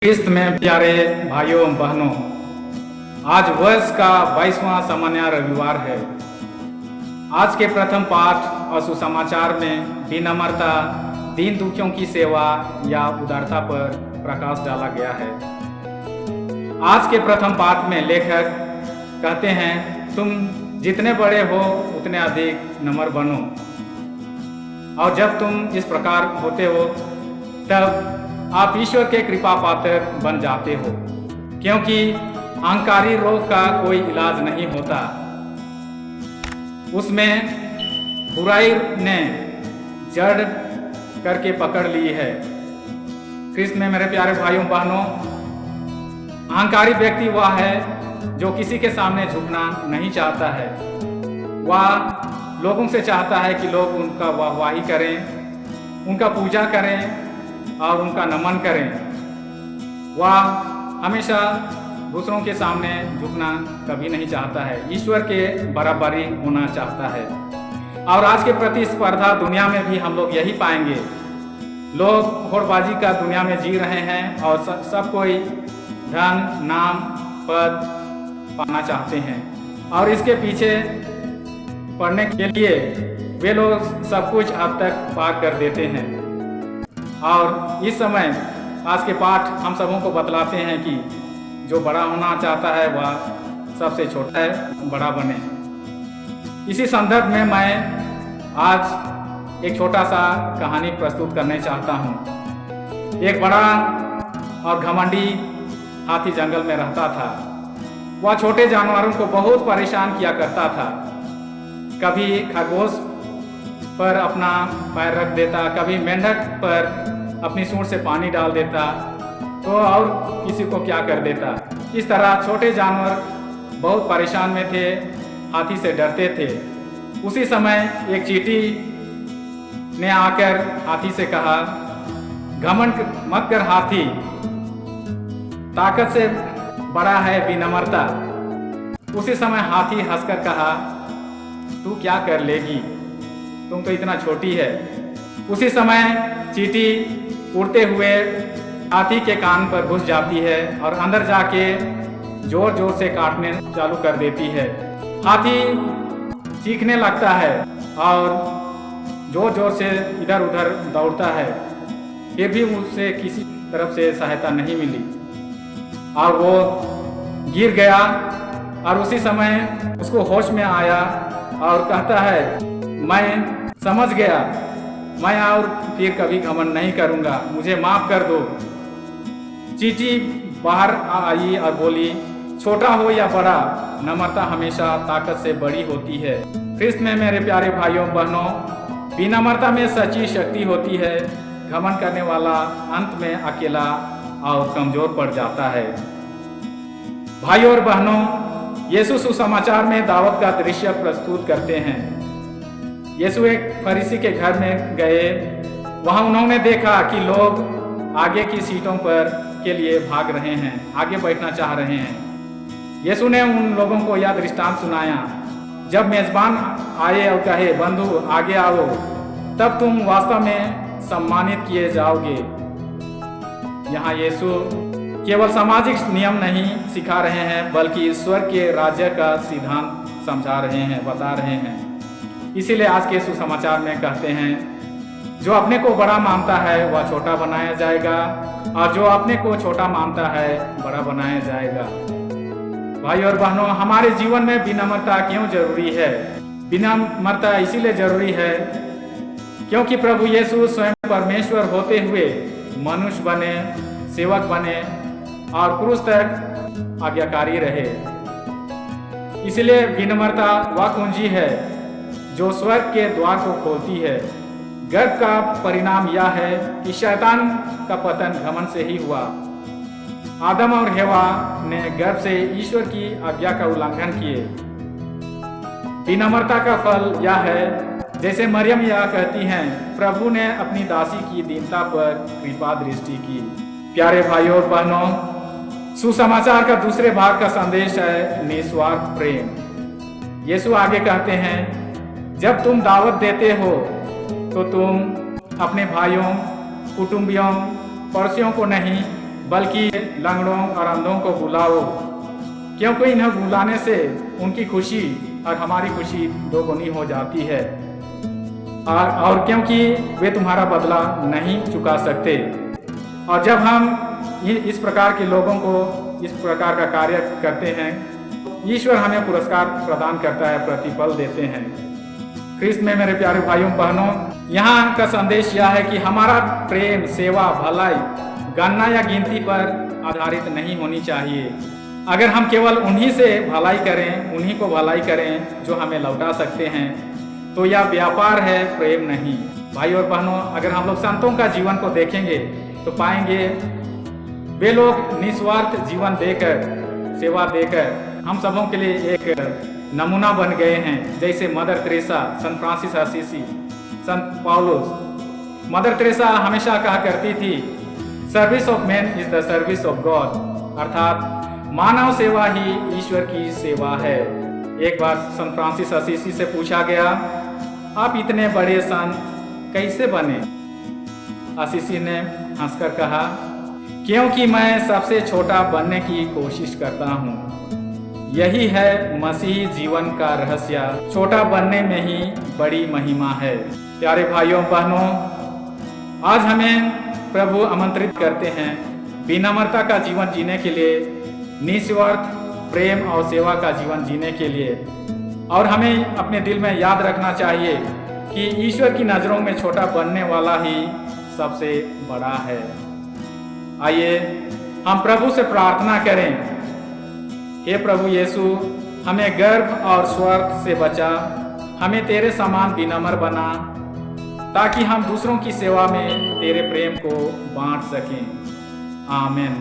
ख्रिस्त में प्यारे भाइयों बहनों, आज वर्ष का 22वां सामान्य रविवार है। आज के प्रथम पाठ और सुसमाचार में विनम्रता, दीन दुखियों की सेवा या उदारता पर प्रकाश डाला गया है। आज के प्रथम पाठ में लेखक कहते हैं, तुम जितने बड़े हो उतने अधिक नम्र बनो, और जब तुम इस प्रकार होते हो तब आप ईश्वर के कृपा पात्र बन जाते हो, क्योंकि अहंकारी रोग का कोई इलाज नहीं होता। उसमें बुराई ने जड़ करके पकड़ ली है। ख्रिस्त में मेरे प्यारे भाइयों बहनों, अहंकारी व्यक्ति वह है जो किसी के सामने झुकना नहीं चाहता है। वह लोगों से चाहता है कि लोग उनका वाहवाही करें, उनका पूजा करें और उनका नमन करें। वह हमेशा दूसरों के सामने झुकना कभी नहीं चाहता है, ईश्वर के बराबरी होना चाहता है। और आज के प्रतिस्पर्धा दुनिया में भी हम लोग यही पाएंगे। लोग होड़बाजी का दुनिया में जी रहे हैं और सब कोई धन, नाम, पद पाना चाहते हैं, और इसके पीछे पढ़ने के लिए वे लोग सब कुछ हद तक पार कर देते हैं। और इस समय आज के पाठ हम सबों को बतलाते हैं कि जो बड़ा होना चाहता है वह सबसे छोटा है, बड़ा बने। इसी संदर्भ में मैं आज एक छोटा सा कहानी प्रस्तुत करने चाहता हूँ। एक बड़ा और घमंडी हाथी जंगल में रहता था। वह छोटे जानवरों को बहुत परेशान किया करता था। कभी खरगोश पर अपना पैर रख देता, कभी मेंढक पर अपनी सूंड से पानी डाल देता, तो और किसी को क्या कर देता। इस तरह छोटे जानवर बहुत परेशान में थे, हाथी से डरते थे। उसी समय एक चींटी ने आकर हाथी से कहा, घमंड मत कर हाथी, ताकत से बड़ा है विनम्रता। उसी समय हाथी हंसकर कहा, तू क्या कर लेगी, तुम तो इतना छोटी है। उसी समय चींटी उड़ते हुए हाथी के कान पर घुस जाती है और अंदर जाके जोर जोर से काटने चालू कर देती है। हाथी चीखने लगता है और जोर जोर से इधर उधर दौड़ता है, फिर भी उससे किसी तरफ से सहायता नहीं मिली और वो गिर गया। और उसी समय उसको होश में आया और कहता है, मैं समझ गया, मैं और फिर कभी घमंड नहीं करूंगा, मुझे माफ कर दो। चींटी बाहर आई और बोली, छोटा हो या बड़ा, नम्रता हमेशा ताकत से बड़ी होती है। ख्रिस्त में मेरे प्यारे भाइयों बहनों, विनम्रता में सच्ची शक्ति होती है। घमंड करने वाला अंत में अकेला और कमजोर पड़ जाता है। भाइयों और बहनों, यीशु सुसमाचार में दावत का दृश्य प्रस्तुत करते हैं। यीशु एक फरीसी के घर में गए। वहां उन्होंने देखा कि लोग आगे की सीटों पर के लिए भाग रहे हैं, आगे बैठना चाह रहे हैं। यीशु ने उन लोगों को यह दृष्टांत सुनाया, जब मेजबान आए और कहे, बंधु आगे आओ, तब तुम वास्तव में सम्मानित किए जाओगे। यहाँ यीशु केवल सामाजिक नियम नहीं सिखा रहे हैं, बल्कि ईश्वर के राज्य का सिद्धांत समझा रहे हैं, बता रहे हैं। इसीलिए आज के सुसमाचार में कहते हैं, जो अपने को बड़ा मानता है वह छोटा बनाया जाएगा, और जो अपने को छोटा मानता है बड़ा बनाया जाएगा। भाई और बहनों, हमारे जीवन में विनम्रता क्यों जरूरी है? विनम्रता इसीलिए जरूरी है क्योंकि प्रभु यीशु स्वयं परमेश्वर होते हुए मनुष्य बने, सेवक बने और क्रूस तक आज्ञाकारी रहे। इसलिए विनम्रता वह कुंजी है जो स्वर्ग के द्वार को खोलती है। गर्भ का परिणाम यह है कि शैतान का पतन घमंड से ही हुआ। आदम और हेवा ने गर्भ से ईश्वर की आज्ञा का उल्लंघन किए। विनम्रता का फल यह है, जैसे मरियम यह कहती हैं, प्रभु ने अपनी दासी की दीनता पर कृपा दृष्टि की। प्यारे भाइयों और बहनों, सुसमाचार का दूसरे भाग का संदेश है निस्वार्थ प्रेम। यीशु आगे कहते हैं, जब तुम दावत देते हो तो तुम अपने भाइयों, कुटुंबियों, पड़ोसियों को नहीं बल्कि लंगड़ों और अंधों को बुलाओ, क्योंकि इन्हें बुलाने से उनकी खुशी और हमारी खुशी दोगुनी हो जाती है, और क्योंकि वे तुम्हारा बदला नहीं चुका सकते। और जब हम इस प्रकार के लोगों को इस प्रकार का कार्य करते हैं, ईश्वर हमें पुरस्कार प्रदान करता है, प्रतिफल देते हैं। ख्रिस्त में मेरे प्यारे भाइयों बहनों, यहाँ का संदेश यह है कि हमारा प्रेम, सेवा, भलाई गणना या गिनती पर आधारित नहीं होनी चाहिए। अगर हम केवल उन्हीं से भलाई करें, उन्हीं को भलाई करें जो हमें लौटा सकते हैं, तो यह व्यापार है, प्रेम नहीं। भाई और बहनों, अगर हम लोग संतों का जीवन को देखेंगे तो पाएंगे वे लोग निस्वार्थ जीवन देकर, सेवा देकर हम सबों के लिए एक नमूना बन गए हैं। जैसे मदर तेरेसा, संत फ्रांसिस असीसी, संत पौलुस। मदर तेरेसा हमेशा कहा करती थी, service of man is the service of God, अर्थात मानव सेवा ही ईश्वर की सेवा है। एक बार संत फ्रांसिस असीसी से पूछा गया, आप इतने बड़े संत कैसे बने? असीसी ने हंसकर कहा, क्योंकि मैं सबसे छोटा बनने की कोशिश करता हूँ। यही है मसीही जीवन का रहस्य, छोटा बनने में ही बड़ी महिमा है। प्यारे भाइयों बहनों, आज हमें प्रभु आमंत्रित करते हैं विनम्रता का जीवन जीने के लिए, निस्वार्थ प्रेम और सेवा का जीवन जीने के लिए। और हमें अपने दिल में याद रखना चाहिए कि ईश्वर की नज़रों में छोटा बनने वाला ही सबसे बड़ा है। आइए हम प्रभु से प्रार्थना करें, हे प्रभु यीशु, हमें गर्व और स्वार्थ से बचा, हमें तेरे समान विनम्र बना, ताकि हम दूसरों की सेवा में तेरे प्रेम को बांट सकें। आमीन।